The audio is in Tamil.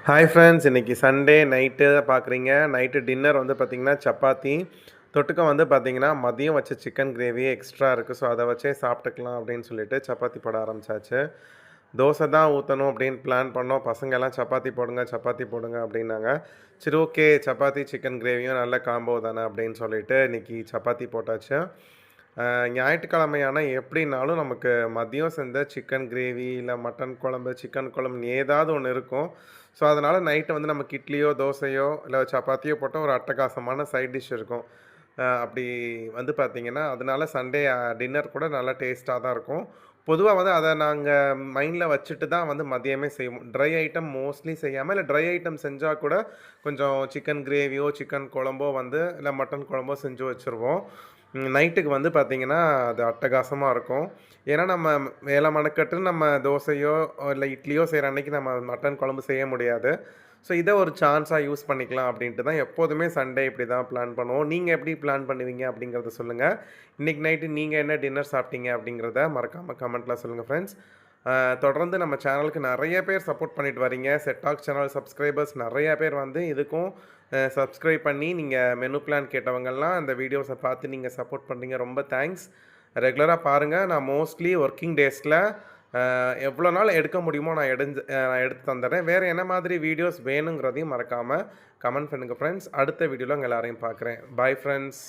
ஹாய் ஃப்ரெண்ட்ஸ், இன்றைக்கி சண்டே நைட்டு பார்க்குறீங்க. நைட்டு டின்னர் வந்து பார்த்திங்கன்னா சப்பாத்தி, தொட்டுக்க வந்து பார்த்திங்கன்னா மதியம் வச்ச சிக்கன் கிரேவி எக்ஸ்ட்ரா இருக்குது. ஸோ அதை வச்சே சாப்பிட்டுக்கலாம் அப்படின்னு சொல்லிட்டு சப்பாத்தி போட ஆரம்பித்தாச்சு. தோசை தான் ஊற்றணும் அப்படின்னு பிளான் பண்ணோம். பசங்க எல்லாம் சப்பாத்தி போடுங்க சப்பாத்தி போடுங்க அப்படின்னாங்க. சரி, ஓகே, சப்பாத்தி சிக்கன் கிரேவியும் நல்ல காம்போ தானே அப்படின்னு சொல்லிட்டு இன்றைக்கி சப்பாத்தி போட்டாச்சு. ஞாயிற்றுக்கிழமையான எப்படின்னாலும் நமக்கு மதியம் செஞ்ச சிக்கன் கிரேவி இல்லை மட்டன் குழம்பு, சிக்கன் குழம்பு ஏதாவது ஒன்று இருக்கும். ஸோ அதனால் நைட்டு வந்து நமக்கு இட்லியோ தோசையோ இல்லை சப்பாத்தியோ போட்டால் ஒரு அட்டகாசமான சைட் டிஷ் இருக்கும். அப்படி வந்து பார்த்திங்கன்னா அதனால சண்டே டின்னர் கூட நல்லா டேஸ்ட்டாக தான் இருக்கும். பொதுவாக வந்து அதை நாங்கள் மைண்டில் வச்சுட்டு தான் வந்து மதியமே செய்வோம். ட்ரை ஐட்டம் மோஸ்ட்லி செய்யாமல், இல்லை ட்ரை ஐட்டம் செஞ்சால் கூட கொஞ்சம் சிக்கன் கிரேவியோ சிக்கன் குழம்போ வந்து இல்லை மட்டன் குழம்போ செஞ்சு வச்சுருவோம். நைட்டுக்கு வந்து பார்த்திங்கன்னா அது அட்டகாசமாக இருக்கும். ஏன்னா நம்ம வேலை மெனக்கட்டு நம்ம தோசையோ இல்லை இட்லியோ செய்கிற அன்னைக்கு நம்ம மட்டன் குழம்பு செய்ய முடியாது. ஸோ இதை ஒரு சான்ஸாக யூஸ் பண்ணிக்கலாம் அப்படின்ட்டு தான் எப்போதுமே சண்டே இப்படி தான் பிளான் பண்ணுவோம். நீங்கள் எப்படி பிளான் பண்ணுவீங்க அப்படிங்கிறத சொல்லுங்கள். இன்றைக்கி நைட்டு நீங்கள் என்ன டின்னர் சாப்பிட்டீங்க அப்படிங்கிறத மறக்காமல் கமெண்ட்டில் சொல்லுங்கள் ஃப்ரெண்ட்ஸ். தொடர்ந்து நம்ம சேனலுக்கு நிறைய பேர் சப்போர்ட் பண்ணிட்டு வரீங்க. செட்டாக் சேனல் சப்ஸ்கிரைபர்ஸ் நிறைய பேர் வந்து இதுக்கும் சப்ஸ்கிரைப் பண்ணி நீங்கள் மெனு பிளான் கேட்டவங்கெல்லாம் அந்த வீடியோஸை பார்த்து நீங்கள் சப்போர்ட் பண்ணுறீங்க. ரொம்ப தேங்க்ஸ். ரெகுலராக பாருங்கள். நான் மோஸ்ட்லி ஒர்க்கிங் டேஸில் எவ்வளோ நாள் எடுக்க முடியுமோ நான் எடுத்து தந்துடுறேன். வேறு என்ன மாதிரி வீடியோஸ் வேணுங்கிறதையும் மறக்காமல் கமெண்ட் பண்ணுங்கள் ஃப்ரெண்ட்ஸ். அடுத்த வீடியோவில் உங்கள் எல்லாரையும் பார்க்குறேன். Bye friends.